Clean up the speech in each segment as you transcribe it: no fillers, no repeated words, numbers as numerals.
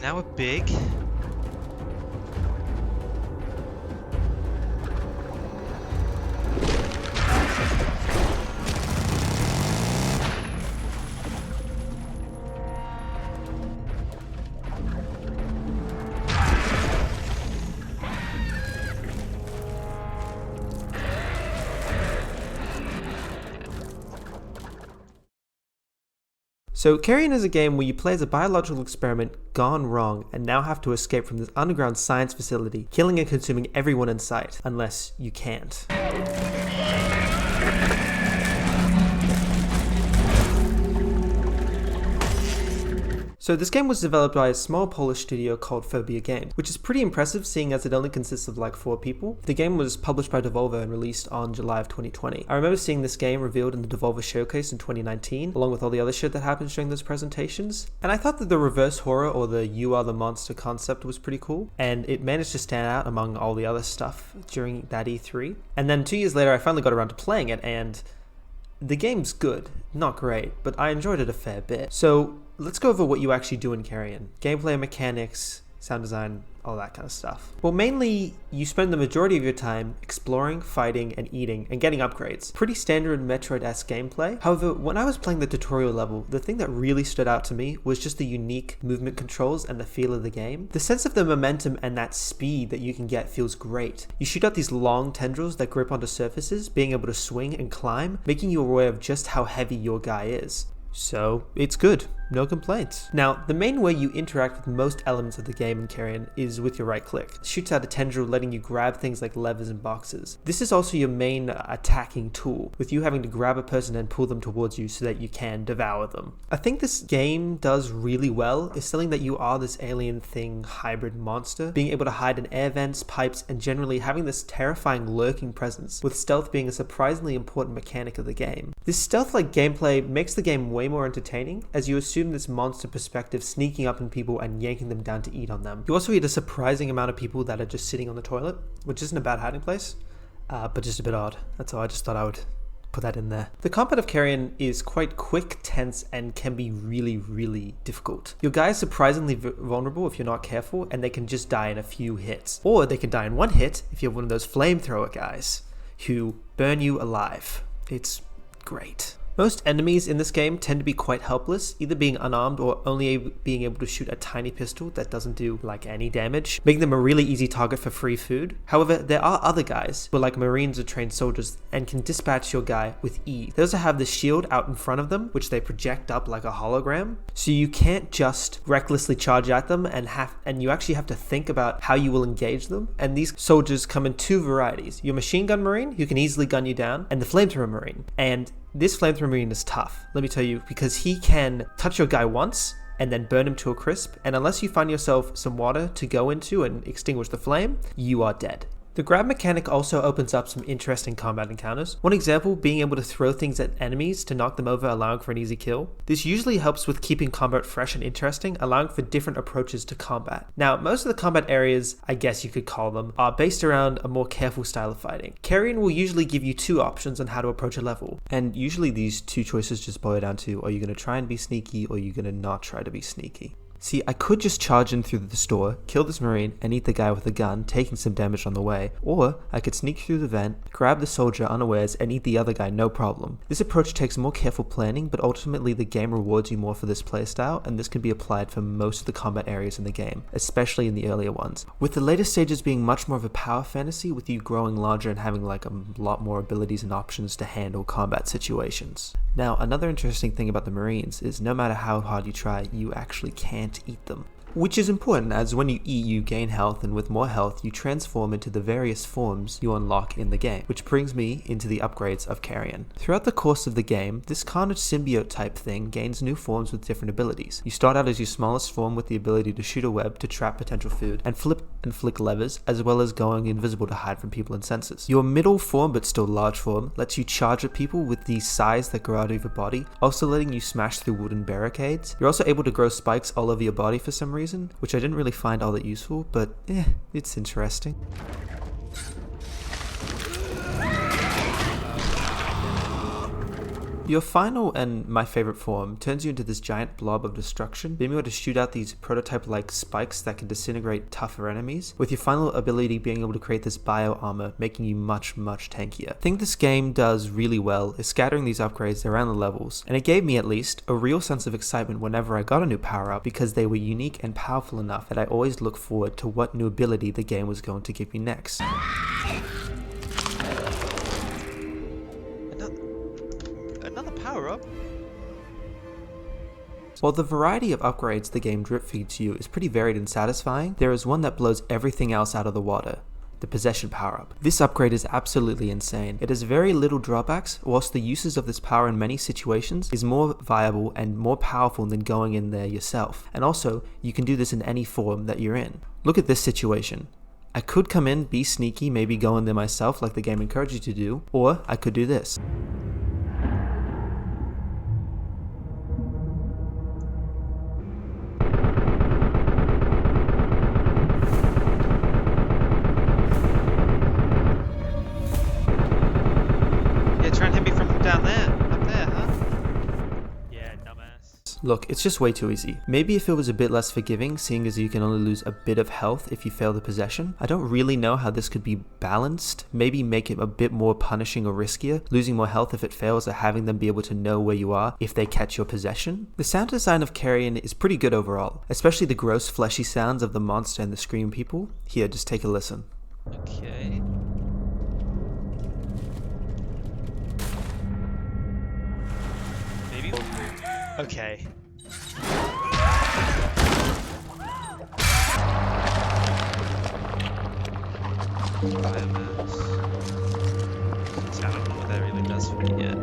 now we're big. So Carrion is a game where you play as a biological experiment gone wrong and now have to escape from this underground science facility, killing and consuming everyone in sight, unless you can't. So this game was developed by a small Polish studio called Phobia Game, which is pretty impressive seeing as it only consists of like 4 people. The game was published by Devolver and released on July of 2020. I remember seeing this game revealed in the Devolver Showcase in 2019, along with all the other shit that happens during those presentations. And I thought that the reverse horror or the you are the monster concept was pretty cool, and it managed to stand out among all the other stuff during that E3. And then 2 years later I finally got around to playing it, and the game's good, not great, but I enjoyed it a fair bit. So let's go over what you actually do in Carrion. Gameplay mechanics, sound design, all that kind of stuff. Well, mainly, you spend the majority of your time exploring, fighting, and eating, and getting upgrades. Pretty standard Metroid-esque gameplay. However, when I was playing the tutorial level, the thing that really stood out to me was just the unique movement controls and the feel of the game. The sense of the momentum and that speed that you can get feels great. You shoot out these long tendrils that grip onto surfaces, being able to swing and climb, making you aware of just how heavy your guy is. So, it's good. No complaints. Now, the main way you interact with most elements of the game in Carrion is with your right click. It shoots out a tendril letting you grab things like levers and boxes. This is also your main attacking tool, with you having to grab a person and pull them towards you so that you can devour them. I think this game does really well is selling that you are this alien thing hybrid monster, being able to hide in air vents, pipes, and generally having this terrifying lurking presence, with stealth being a surprisingly important mechanic of the game. This stealth-like gameplay makes the game way more entertaining, as you assume this monster perspective sneaking up on people and yanking them down to eat on them. You also eat a surprising amount of people that are just sitting on the toilet, which isn't a bad hiding place, but just a bit odd. That's all. I just thought I would put that in there. The combat of Carrion is quite quick, tense, and can be really, really difficult. Your guy is surprisingly vulnerable if you're not careful, and they can just die in a few hits. Or they can die in one hit if you're one of those flamethrower guys who burn you alive. It's great. Most enemies in this game tend to be quite helpless, either being unarmed or only being able to shoot a tiny pistol that doesn't do like any damage, making them a really easy target for free food. However, there are other guys who are like Marines or trained soldiers and can dispatch your guy with ease. They also have the shield out in front of them, which they project up like a hologram, so you can't just recklessly charge at them and you actually have to think about how you will engage them. And these soldiers come in 2 varieties: your machine gun Marine, who can easily gun you down, and the flamethrower Marine. And this flamethrower Marine is tough, let me tell you, because he can touch your guy once and then burn him to a crisp, and unless you find yourself some water to go into and extinguish the flame, you are dead. The grab mechanic also opens up some interesting combat encounters. One example being able to throw things at enemies to knock them over, allowing for an easy kill. This usually helps with keeping combat fresh and interesting, allowing for different approaches to combat. Now, most of the combat areas, I guess you could call them, are based around a more careful style of fighting. Carrion will usually give you 2 options on how to approach a level, and usually these 2 choices just boil down to, are you going to try and be sneaky, or are you going to not try to be sneaky? See, I could just charge in through the store, kill this Marine, and eat the guy with a gun, taking some damage on the way, or I could sneak through the vent, grab the soldier unawares, and eat the other guy no problem. This approach takes more careful planning, but ultimately the game rewards you more for this playstyle, and this can be applied for most of the combat areas in the game, especially in the earlier ones. With the later stages being much more of a power fantasy, with you growing larger and having like a lot more abilities and options to handle combat situations. Now, another interesting thing about the Marines is no matter how hard you try, you actually can't eat them. Which is important, as when you eat you gain health, and with more health you transform into the various forms you unlock in the game, which brings me into the upgrades of Carrion. Throughout the course of the game, this Carnage symbiote type thing gains new forms with different abilities. You start out as your smallest form with the ability to shoot a web to trap potential food, and flip and flick levers, as well as going invisible to hide from people and sensors. Your middle form, but still large form, lets you charge at people with these sighs that grow out of your body, also letting you smash through wooden barricades. You're also able to grow spikes all over your body for some reason, which I didn't really find all that useful, but it's interesting. Your final and my favorite form turns you into this giant blob of destruction, being able to shoot out these prototype-like spikes that can disintegrate tougher enemies, with your final ability being able to create this bio armor, making you much tankier. I think this game does really well is scattering these upgrades around the levels, and it gave me at least a real sense of excitement whenever I got a new power-up because they were unique and powerful enough that I always look forward to what new ability the game was going to give me next. Another power-up? While the variety of upgrades the game drip feeds you is pretty varied and satisfying, there is one that blows everything else out of the water. The possession power-up. This upgrade is absolutely insane. It has very little drawbacks, whilst the uses of this power in many situations is more viable and more powerful than going in there yourself. And also, you can do this in any form that you're in. Look at this situation. I could come in, be sneaky, maybe go in there myself like the game encouraged you to do, or I could do this. Look, it's just way too easy. Maybe if it was a bit less forgiving, seeing as you can only lose a bit of health if you fail the possession. I don't really know how this could be balanced. Maybe make it a bit more punishing or riskier, losing more health if it fails or having them be able to know where you are if they catch your possession. The sound design of Carrion is pretty good overall, especially the gross fleshy sounds of the monster and the scream people. Here, just take a listen. Okay. Maybe. Okay. Biomass. See, I don't know what that really does for me yet.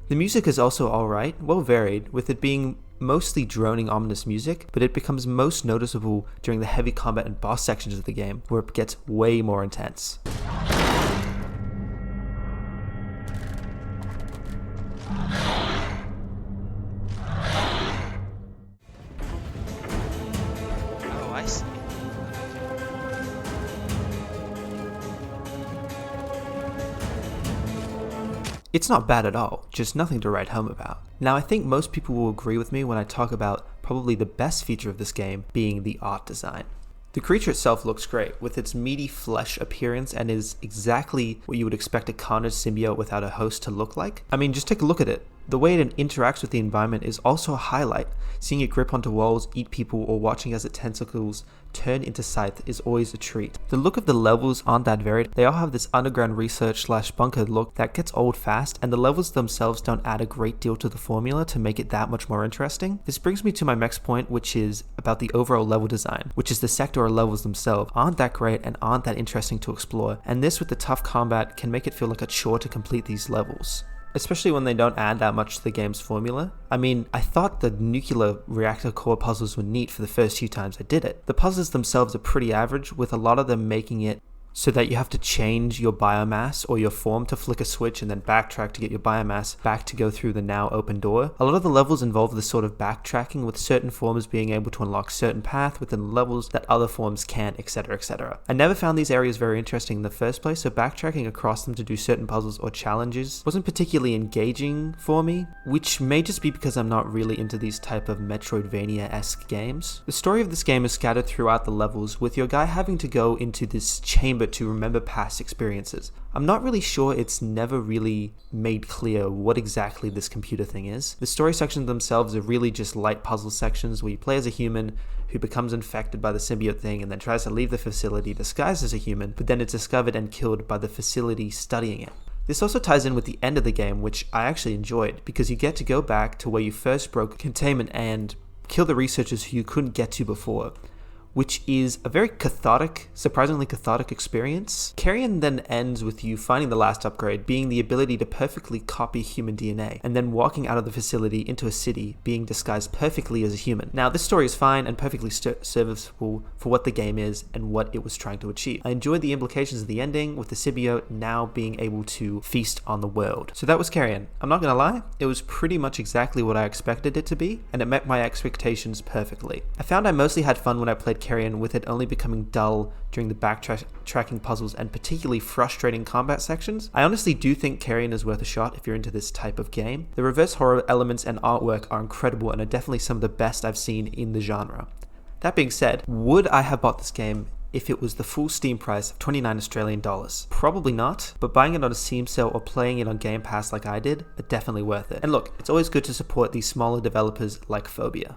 The music is also alright, well varied, with it being mostly droning ominous music, but it becomes most noticeable during the heavy combat and boss sections of the game, where it gets way more intense. Oh, I see. It's not bad at all, just nothing to write home about. Now I think most people will agree with me when I talk about probably the best feature of this game being the art design. The creature itself looks great, with its meaty flesh appearance and is exactly what you would expect a carnage symbiote without a host to look like. I mean, just take a look at it. The way it interacts with the environment is also a highlight. Seeing it grip onto walls, eat people, or watching as its tentacles turn into scythe is always a treat. The look of the levels aren't that varied. They all have this underground research / bunker look that gets old fast, and the levels themselves don't add a great deal to the formula to make it that much more interesting. This brings me to my next point, which is about the overall level design, which is the sector or levels themselves aren't that great and aren't that interesting to explore, and this with the tough combat can make it feel like a chore to complete these levels. Especially when they don't add that much to the game's formula. I mean, I thought the nuclear reactor core puzzles were neat for the first few times I did it. The puzzles themselves are pretty average, with a lot of them making it so that you have to change your biomass or your form to flick a switch and then backtrack to get your biomass back to go through the now open door. A lot of the levels involve this sort of backtracking, with certain forms being able to unlock certain path within levels that other forms can't, etc, etc. I never found these areas very interesting in the first place, so backtracking across them to do certain puzzles or challenges wasn't particularly engaging for me, which may just be because I'm not really into these type of Metroidvania-esque games. The story of this game is scattered throughout the levels, with your guy having to go into this chamber to remember past experiences. I'm not really sure, it's never really made clear what exactly this computer thing is. The story sections themselves are really just light puzzle sections where you play as a human who becomes infected by the symbiote thing and then tries to leave the facility disguised as a human, but then it's discovered and killed by the facility studying it. This also ties in with the end of the game, which I actually enjoyed, because you get to go back to where you first broke containment and kill the researchers who you couldn't get to before. which is a very surprisingly cathartic experience. Carrion then ends with you finding the last upgrade being the ability to perfectly copy human DNA, and then walking out of the facility into a city being disguised perfectly as a human. Now, this story is fine and perfectly serviceable for what the game is and what it was trying to achieve. I enjoyed the implications of the ending, with the symbiote now being able to feast on the world. So that was Carrion. I'm not gonna lie, it was pretty much exactly what I expected it to be, and it met my expectations perfectly. I found I mostly had fun when I played Carrion, with it only becoming dull during the backtracking puzzles and particularly frustrating combat sections. I honestly do think Carrion is worth a shot if you're into this type of game. The reverse horror elements and artwork are incredible and are definitely some of the best I've seen in the genre. That being said, would I have bought this game if it was the full Steam price of $29 Australian? Probably not, but buying it on a Steam sale or playing it on Game Pass like I did, are definitely worth it. And look, it's always good to support these smaller developers like Phobia.